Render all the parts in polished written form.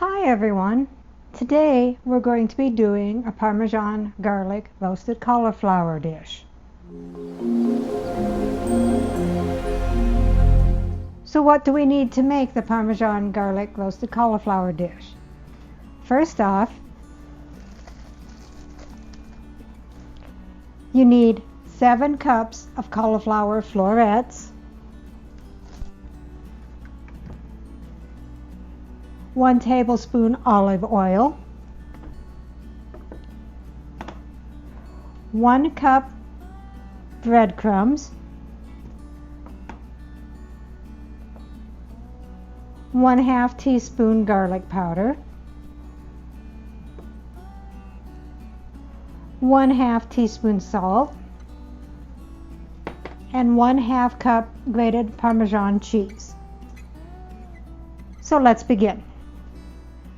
Hi everyone! Today we're going to be doing a Parmesan garlic roasted cauliflower dish. So what do we need to make the Parmesan garlic roasted cauliflower dish? First off, you need 7 cups of cauliflower florets, 1 tablespoon olive oil, 1 cup breadcrumbs, 1/2 teaspoon garlic powder, 1/2 teaspoon salt, and 1/2 cup grated Parmesan cheese. So let's begin.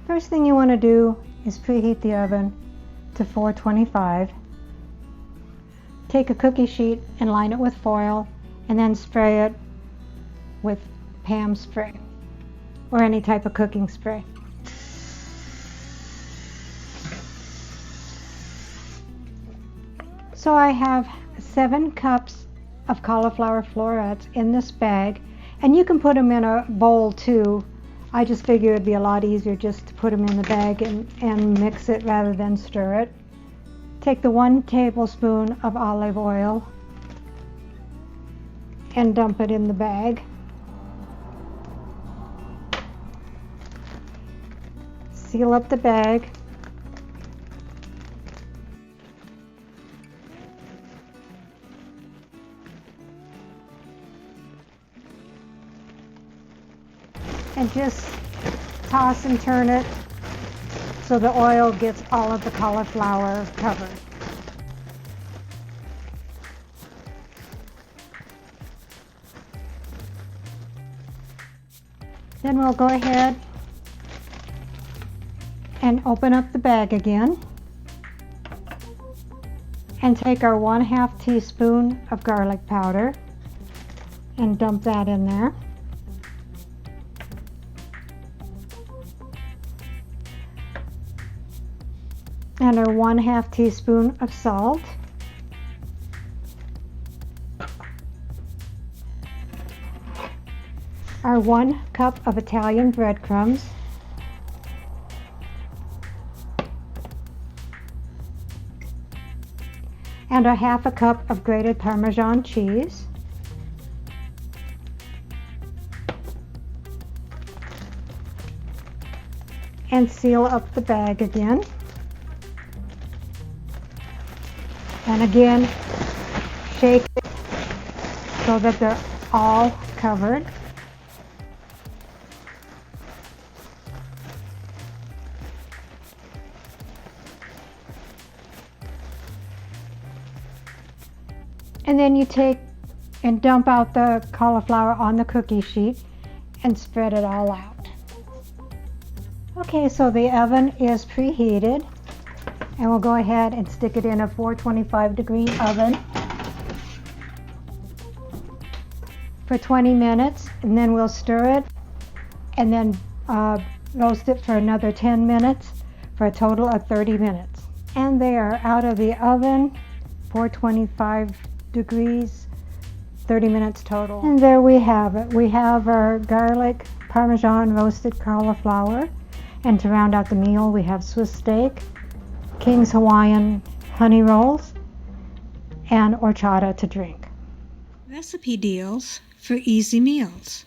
First thing you want to do is preheat the oven to 425. Take a cookie sheet and line it with foil and then spray it with Pam spray or any type of cooking spray. So I have 7 cups of cauliflower florets in this bag, and you can put them in a bowl too. I just figured it'd be a lot easier just to put them in the bag and mix it rather than stir it. Take the 1 tablespoon of olive oil and dump it in the bag. Seal up the bag. And just toss and turn it so the oil gets all of the cauliflower covered. Then we'll go ahead and open up the bag again and take our 1/2 teaspoon of garlic powder and dump that in there. And our 1/2 teaspoon of salt, our 1 cup of Italian breadcrumbs, and a 1/2 cup of grated Parmesan cheese, and seal up the bag again. And again, shake it so that they're all covered. And then you take and dump out the cauliflower on the cookie sheet and spread it all out. Okay, so the oven is preheated. And we'll go ahead and stick it in a 425-degree oven for 20 minutes, and then we'll stir it and then roast it for another 10 minutes for a total of 30 minutes. And they are out of the oven, 425 degrees, 30 minutes total. And there we have it. We have our garlic Parmesan roasted cauliflower, and to round out the meal we have Swiss steak, King's Hawaiian honey rolls, and horchata to drink. Recipe deals for easy meals.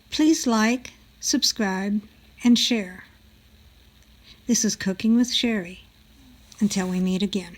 Please like, subscribe, and share. This is Cooking with Sherry. Until we meet again.